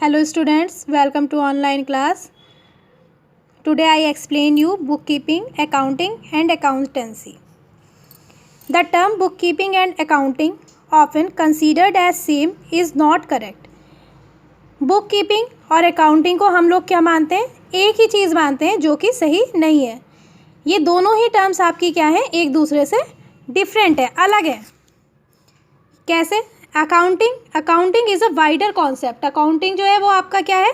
Hello students, welcome to online class. Today I explain you bookkeeping, accounting and accountancy. The term bookkeeping and accounting, often considered as same, is not correct. Bookkeeping और accounting को हम लोग क्या मानते हैं? एक ही चीज़ मानते हैं, जो कि सही नहीं है. ये दोनों ही टर्म्स आपकी क्या है, एक दूसरे से डिफरेंट है, अलग है. कैसे? Accounting is a wider concept. Accounting जो है वो आपका क्या है,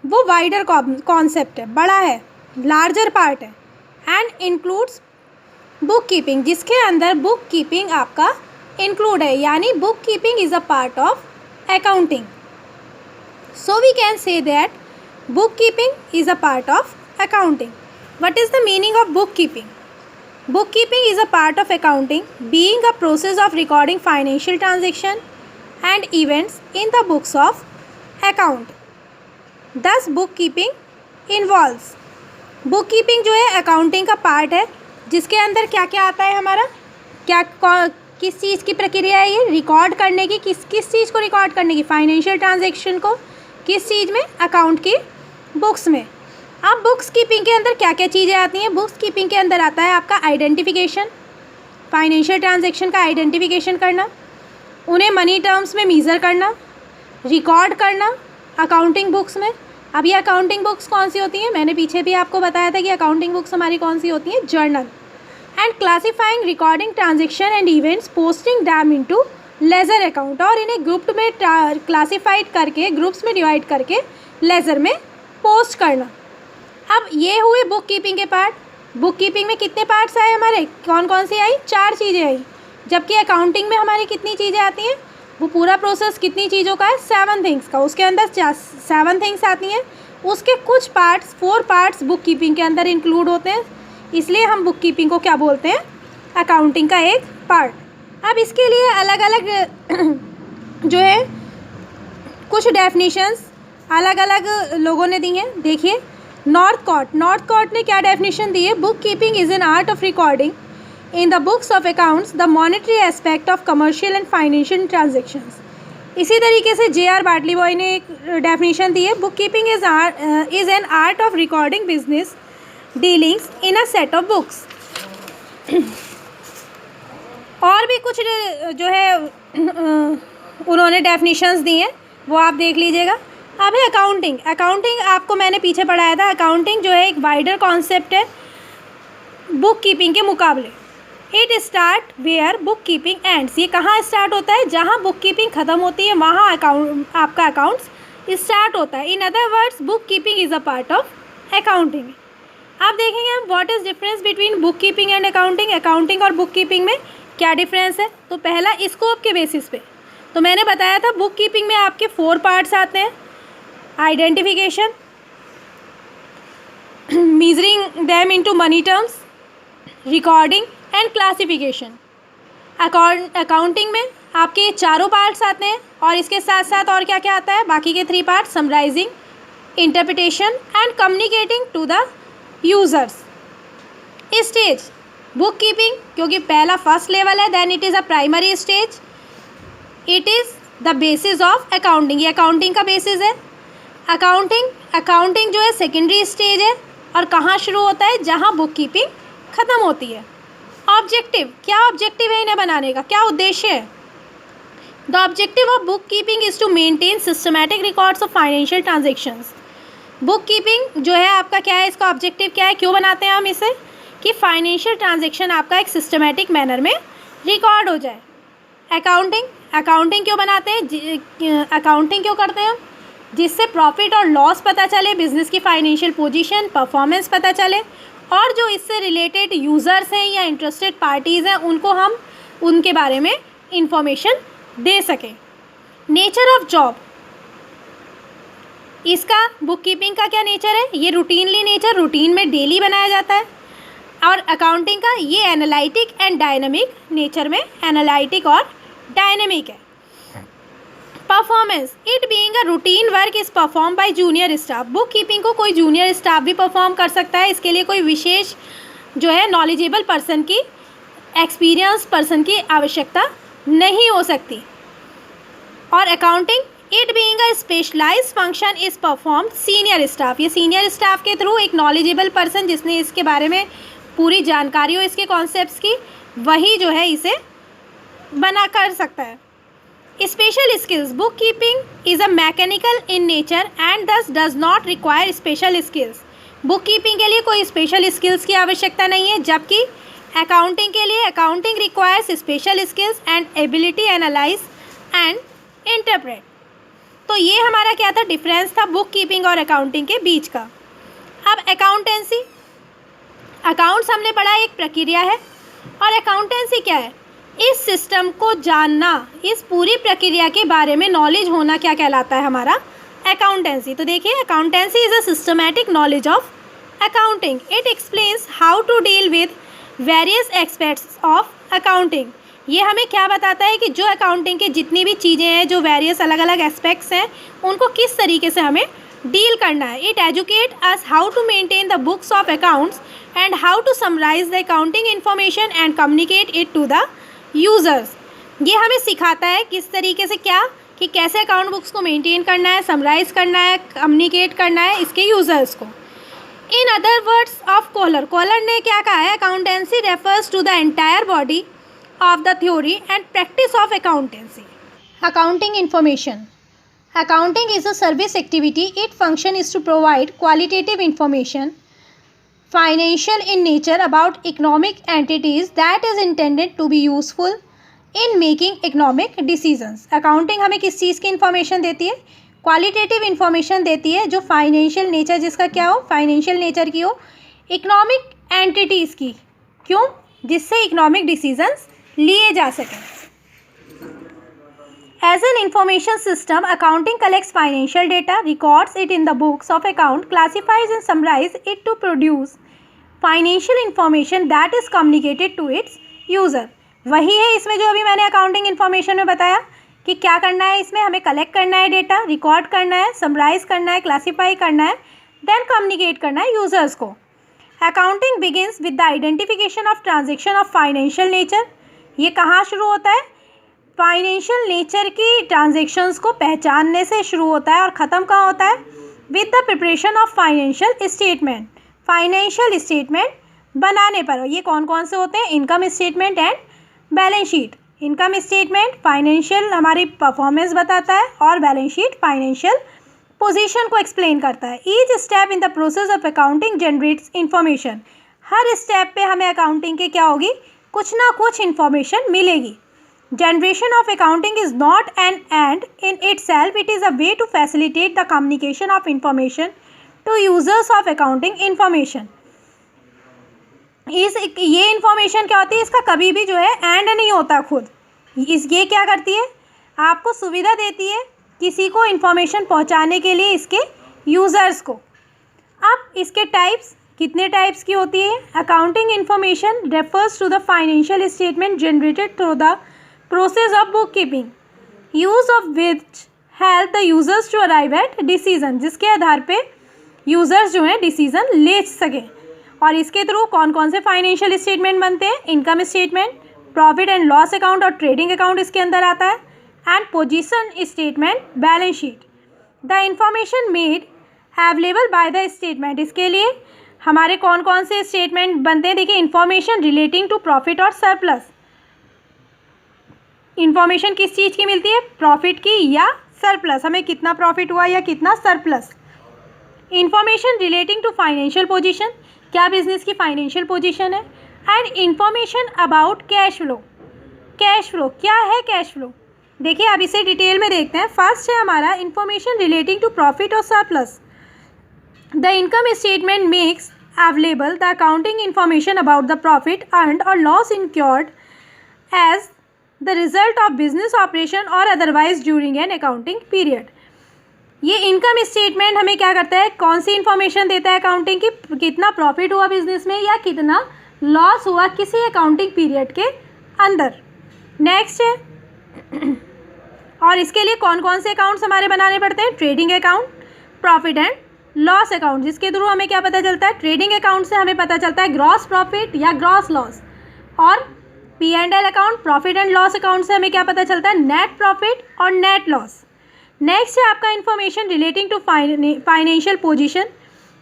वो वाइडर कॉन्सेप्ट है, बड़ा है, लार्जर पार्ट है. एंड इंक्लूड्स बुक कीपिंग, जिसके अंदर बुक कीपिंग आपका इंक्लूड है, यानी book keeping is a part of accounting. So we can say that book keeping is a part of accounting. What is the meaning of bookkeeping? Bookkeeping is a part of accounting, being a process of recording financial transaction and events in the books of account. Thus bookkeeping involves, bookkeeping जो है accounting का part है, जिसके अंदर क्या क्या आता है हमारा, किस चीज़ की प्रक्रिया है ये, रिकॉर्ड करने की. किस चीज़ को रिकॉर्ड करने की? फाइनेंशियल ट्रांजेक्शन को. किस चीज़ में? अकाउंट की बुक्स में. अब बुक्स कीपिंग के अंदर क्या क्या चीज़ें आती हैं? बुक्स कीपिंग के अंदर आता है आपका आइडेंटिफिकेशन, फाइनेंशियल ट्रांजैक्शन का आइडेंटिफिकेशन करना, उन्हें मनी टर्म्स में मीज़र करना, रिकॉर्ड करना अकाउंटिंग बुक्स में. अब ये अकाउंटिंग बुक्स कौन सी होती हैं? मैंने पीछे भी आपको बताया था कि अकाउंटिंग बुक्स हमारी कौन सी होती हैं? Journal. And classifying, recording transaction and events, posting them into ledger account, और इन्हें ग्रुप में क्लासीफाइड करके, ग्रुप्स में डिवाइड करके लेजर में पोस्ट करना. अब ये हुए बुक कीपिंग के पार्ट. बुक कीपिंग में कितने पार्ट्स आए हमारे? कौन कौन सी आई? 4 चीज़ें आई. जबकि अकाउंटिंग में हमारी कितनी चीज़ें आती हैं? वो पूरा प्रोसेस कितनी चीज़ों का है? 7 थिंग्स का. उसके अंदर 7 थिंग्स आती हैं. उसके कुछ पार्ट्स, 4 पार्ट्स बुक कीपिंग के अंदर इंक्लूड होते हैं. इसलिए हम बुक कीपिंग को क्या बोलते हैं? अकाउंटिंग का एक पार्ट. अब इसके लिए अलग अलग जो है कुछ डेफिनेशंस अलग अलग लोगों ने दी हैं. देखिए, नॉर्थ कॉर्ट ने क्या डेफिनेशन दी है? Book keeping is an art of recording in the books of accounts the monetary aspect of commercial and financial transactions. इसी तरीके से J.R. बार्टली बॉय ने एक डेफिनेशन दी है, book keeping is an art of recording business dealings in a set of books. और भी कुछ जो है उन्होंने डेफिनेशंस दी हैं, वो आप देख लीजिएगा. अब है अकाउंटिंग आपको मैंने पीछे पढ़ाया था. अकाउंटिंग जो है एक वाइडर कॉन्सेप्ट है बुक कीपिंग के मुकाबले. It start where book keeping ends. ये कहाँ स्टार्ट होता है? जहाँ बुक कीपिंग ख़त्म होती है, वहाँ आपका अकाउंट्स स्टार्ट होता है. इन other words book keeping is a part of accounting. आप देखेंगे हम what is difference between book keeping and accounting. Accounting और बुक कीपिंग में क्या डिफरेंस है? तो पहला स्कोप के बेसिस पे तो मैंने बताया था, बुक कीपिंग में आपके 4 पार्ट्स आते हैं. Identification, measuring them into money terms, recording and classification. Accounting में आपके ये चारों पार्ट्स आते हैं, और इसके साथ साथ और क्या क्या आता है? बाकी के 3 parts, summarising, interpretation and communicating to the users. Stage book keeping, क्योंकि पहला फर्स्ट लेवल है, then it is a primary stage. It is the basis of accounting. ये अकाउंटिंग का बेसिस है. अकाउंटिंग जो है सेकेंडरी स्टेज है, और कहाँ शुरू होता है? जहाँ बुक कीपिंग ख़त्म होती है. ऑब्जेक्टिव, क्या ऑब्जेक्टिव है इन्हें बनाने का? क्या उद्देश्य है? The objective of book keeping is to maintain systematic records of financial transactions. Book keeping जो है आपका क्या है, इसका ऑब्जेक्टिव क्या है, क्यों बनाते हैं हम इसे? कि फाइनेंशियल ट्रांजेक्शन आपका एक सिस्टमैटिक मैनर में रिकॉर्ड हो जाए. अकाउंटिंग क्यों बनाते हैं? अकाउंटिंग क्यों करते हैं हम? जिससे प्रॉफिट और लॉस पता चले, बिजनेस की फाइनेंशियल पोजीशन, परफॉर्मेंस पता चले, और जो इससे रिलेटेड यूज़र्स हैं या इंटरेस्टेड पार्टीज़ हैं, उनको हम उनके बारे में इंफॉर्मेशन दे सकें. नेचर ऑफ जॉब, इसका बुक कीपिंग का क्या नेचर है? ये रूटीनली नेचर, रूटीन में डेली बनाया जाता है. और अकाउंटिंग का ये एनालिटिक एंड डायनामिक नेचर में, एनालिटिक और डायनामिक है. Performance, it being a routine work is perform by junior staff. Book keeping को कोई जूनियर स्टाफ भी परफॉर्म कर सकता है. इसके लिए कोई विशेष जो है नॉलेजेबल पर्सन की, एक्सपीरियंस पर्सन की आवश्यकता नहीं हो सकती. और accounting it being a specialised function is perform senior staff, ये सीनियर स्टाफ के थ्रू एक नॉलेजेबल पर्सन जिसने इसके बारे में पूरी जानकारी हो इसके कॉन्सेप्ट्स की, वही जो है इसे बना कर सकता है। Special skills, book keeping is a mechanical in nature and thus does not require special skills. Book keeping के लिए कोई स्पेशल स्किल्स की आवश्यकता नहीं है, जबकि अकाउंटिंग के लिए accounting requires special skills and ability analyse and interpret. तो ये हमारा क्या था, डिफरेंस था बुक कीपिंग और अकाउंटिंग के बीच का। अब अकाउंटेंसी, अकाउंट्स हमने पढ़ा एक प्रक्रिया है और अकाउंटेंसी क्या है, इस सिस्टम को जानना, इस पूरी प्रक्रिया के बारे में नॉलेज होना क्या कहलाता है हमारा अकाउंटेंसी। तो देखिए, accountancy is a systematic knowledge of accounting. It explains how to deal with various aspects of accounting. ये हमें क्या बताता है कि जो अकाउंटिंग के जितनी भी चीज़ें हैं, जो वेरियस अलग अलग एस्पेक्ट्स हैं, उनको किस तरीके से हमें डील करना है। It educate us how to maintain the books of accounts and how to summarise the accounting information and communicate it to the users. ये हमें सिखाता है किस तरीके से क्या, कि कैसे अकाउंट बुक्स को मेंटेन करना है, समराइज करना है, कम्युनिकेट करना है इसके यूज़र्स को। In other words of Kohler, Kohler ने क्या कहा है, accountancy refers to the entire body of the theory and practice of accountancy. Accounting information, accounting is a service activity. Its function is to provide qualitative information, financial in nature, about economic entities that is intended to be useful in making economic decisions. Accounting हमें किस चीज़ की information देती है, qualitative information देती है जो financial nature, जिसका क्या हो, फाइनेंशियल नेचर की हो, इकोनॉमिक एंटिटीज़ की, क्यों, जिससे इकोनॉमिक डिसीजंस लिए जा सकें। As an information system, accounting collects financial data, records it in the books of account, classifies and summarizes it to produce financial information that is communicated to its user. वही है इसमें जो अभी मैंने accounting information में बताया कि क्या करना है, इसमें हमें कलेक्ट करना है डेटा, रिकॉर्ड करना है, समराइज करना है, क्लासीफाई करना है, देन कम्युनिकेट करना है यूज़र्स को। Accounting begins with the identification of transaction of financial nature. ये कहाँ शुरू होता है, फाइनेंशियल नेचर की ट्रांजेक्शन्स को पहचानने से शुरू होता है और ख़त्म कहाँ होता है, with the preparation of financial statement. Financial statement बनाने पर, ये कौन कौन से होते हैं, income statement and balance sheet. Income statement financial हमारी परफॉर्मेंस बताता है और बैलेंस शीट फाइनेंशियल पोजीशन को एक्सप्लेन करता है। Each step in the process of accounting generates information. Her step पे हमें अकाउंटिंग के क्या होगी, कुछ ना कुछ इन्फॉर्मेशन मिलेगी। Generation of accounting is not an end in itself. It is a way to facilitate the communication of information to users of accounting information. ये इन्फॉर्मेशन क्या होती है, इसका कभी भी जो है एंड नहीं होता खुद। ये क्या करती है, आपको सुविधा देती है किसी को इन्फॉर्मेशन पहुंचाने के लिए इसके यूज़र्स को। अब इसके टाइप्स, कितने टाइप्स की होती है, accounting information refers to the financial statement generated through the process of bookkeeping, use of which help the users to arrive at decision, जिसके आधार पे यूज़र्स जो हैं डिसीजन ले सकें। और इसके थ्रू कौन कौन से फाइनेंशियल स्टेटमेंट बनते हैं, income statement, profit and loss account और ट्रेडिंग अकाउंट इसके अंदर आता है, and position statement, balance sheet. The information made available by the statement, इसके लिए हमारे कौन कौन से स्टेटमेंट बनते हैं, देखिए, इंफॉर्मेशन रिलेटिंग टू प्रॉफिट और सरप्लस। इन्फॉर्मेशन किस चीज़ की मिलती है, प्रॉफिट की या सरप्लस, हमें कितना प्रॉफिट हुआ या कितना surplus. Information relating to financial position, क्या बिजनेस की फाइनेंशियल पोजीशन है, and information about cash flow. Cash flow क्या है, कैश फ्लो देखिए अब इसे डिटेल में देखते हैं। फर्स्ट है हमारा इन्फॉर्मेशन रिलेटिंग टू प्रॉफिट और surplus. The income statement makes available the accounting information about the profit earned और loss incurred as the result of business operation और otherwise during an accounting period. ये income statement हमें क्या करता है, कौन सी information देता है अकाउंटिंग की, कितना प्रॉफिट हुआ बिजनेस में या कितना लॉस हुआ किसी अकाउंटिंग पीरियड के अंदर। नेक्स्ट है और इसके लिए कौन कौन से अकाउंट्स हमारे बनाने पड़ते हैं, trading account, profit and loss account, जिसके थ्रू हमें क्या पता चलता है, ट्रेडिंग अकाउंट से हमें पता चलता है ग्रॉस प्रॉफिट या ग्रॉस लॉस, और P&L account, profit and loss account से हमें क्या पता चलता है, नेट प्रॉफिट और नेट लॉस। नेक्स्ट है आपका information relating to financial position.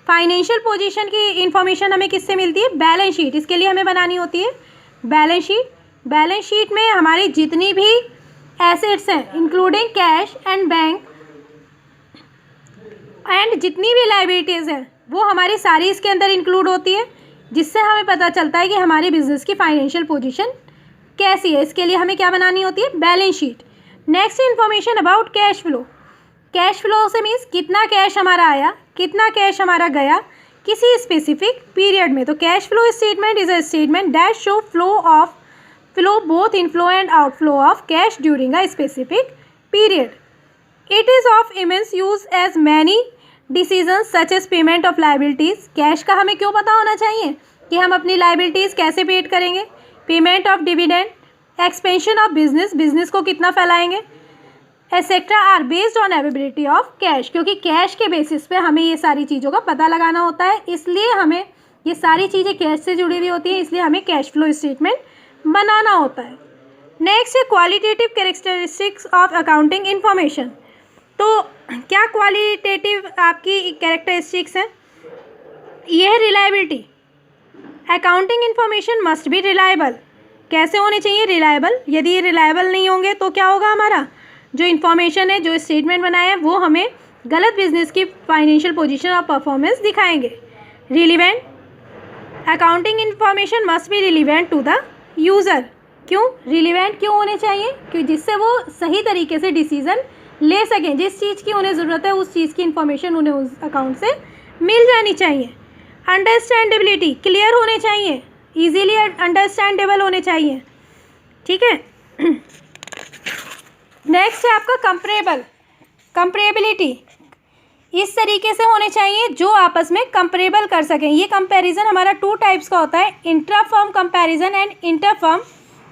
Financial position की इन्फॉर्मेशन हमें किससे मिलती है? Balance sheet. इसके लिए हमें बनानी होती है बैलेंस शीट। बैलेंस शीट में हमारी जितनी भी एसेट्स हैं including cash and bank and जितनी भी लाइबिलिटीज़ हैं वो हमारी सारी इसके अंदर इंक्लूड होती है, जिससे हमें पता चलता है कि हमारे बिजनेस की फाइनेंशियल पोजीशन कैसी है। इसके लिए हमें क्या बनानी होती है? Balance sheet. Next information about cash flow. Cash flow से मीन्स कितना कैश हमारा आया, कितना कैश हमारा गया किसी स्पेसिफिक पीरियड में। तो cash flow statement is a statement that show flow both inflow and outflow of cash during a specific period. It is of immense use as many decisions such as payment of liabilities. Cash का हमें क्यों पता होना चाहिए कि हम अपनी liabilities कैसे पेड करेंगे, payment of dividend, expansion of business को कितना फैलाएंगे, etcetera are based on availability of cash. क्योंकि कैश के बेसिस पे हमें ये सारी चीज़ों का पता लगाना होता है, इसलिए हमें ये सारी चीज़ें कैश से जुड़ी हुई होती हैं, इसलिए हमें कैश फ्लो स्टेटमेंट बनाना होता है। नेक्स्ट है qualitative characteristics of accounting information. तो क्या क्वालिटेटिव आपकी कैरेक्टरिस्टिक्स हैं? ये है reliability. Accounting information must B reliable. कैसे होने चाहिए? रिलायबल। यदि ये रिलायबल नहीं होंगे तो क्या होगा? हमारा जो इन्फॉर्मेशन है, जो स्टेटमेंट बनाया है, वो हमें गलत बिजनेस की फाइनेंशियल पोजीशन और परफॉर्मेंस दिखाएंगे। Relevant. Accounting information must be relevant to the user. क्यों रिलीवेंट क्यों होने चाहिए? क्योंकि जिससे वो सही तरीके से डिसीजन ले सकें। जिस चीज़ की उन्हें ज़रूरत है उस चीज़ की इन्फॉर्मेशन उन्हें उस अकाउंट से मिल जानी चाहिए। अंडरस्टैंडेबिलिटी, क्लियर होने चाहिए, इजीली अंडरस्टैंडेबल होने चाहिए। ठीक है। नेक्स्ट है आपका कंपेरेबल। कंपेरेबिलिटी इस तरीके से होने चाहिए जो आपस में कंपेरेबल कर सकें। ये कंपैरिजन हमारा 2 टाइप्स का होता है, intra firm comparison and inter firm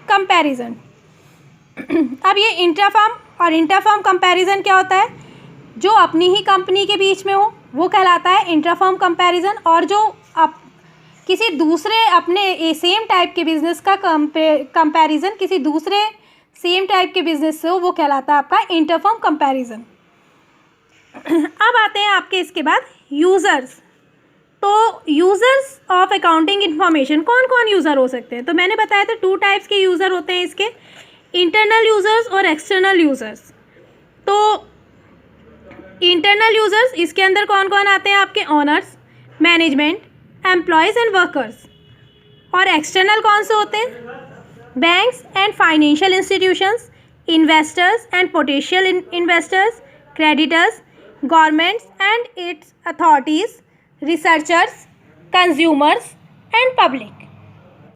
comparison. अब ये इंट्रा फर्म और इंटर फर्म कंपैरिजन क्या होता है? जो अपनी ही कंपनी के बीच में हो वो कहलाता है इंट्रा फर्म कंपैरिजन, और जो किसी दूसरे अपने सेम टाइप के बिजनेस का कंपैरिजन किसी दूसरे सेम टाइप के बिजनेस से हो वो कहलाता है आपका इंटर फर्म कंपैरिजन। अब आते हैं आपके इसके बाद यूज़र्स। तो यूज़र्स ऑफ अकाउंटिंग इन्फॉर्मेशन कौन कौन यूज़र हो सकते हैं? तो मैंने बताया था 2 टाइप्स के यूज़र होते हैं इसके, इंटरनल यूज़र्स और एक्सटर्नल यूज़र्स। तो इंटरनल यूज़र्स इसके अंदर कौन कौन आते हैं? आपके honours, management, employees and workers. और एक्सटर्नल कौन से होते हैं? Banks and financial institutions, investors and potential investors, creditors, governments and it's authorities, researchers, consumers and public.